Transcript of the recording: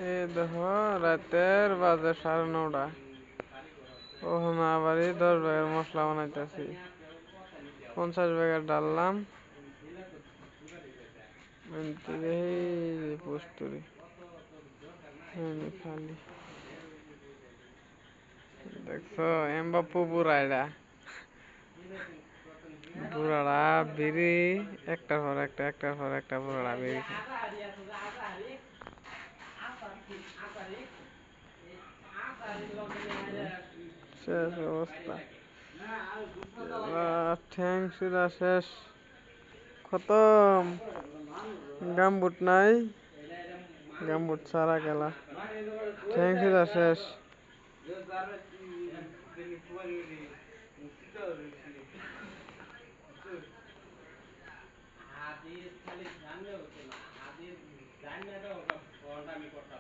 এই দেখো রাতের বাজে 9:30। ওখানে আবারই 10 ব্যাগের মশলা বানাইতেছি। 50 ব্যাগের ডাললাম পুস্তুরি খালি দেখছো এমবাপ্পু বুড়াইরা বুড়ারা বিড়ি একটার পর একটা একটার পর একটা বুড়ারা বিড়ি খায়। শেষ অবস্থা, ঠ্যাং সিরা শেষ, খতম। গামবুট নাই, গামবুট সারা গেলা, ঠ্যাং সিরা শেষ। হাদিস খালি জানলে হতো না, হাদিস জানলে তো ঘন্টা আমি করতে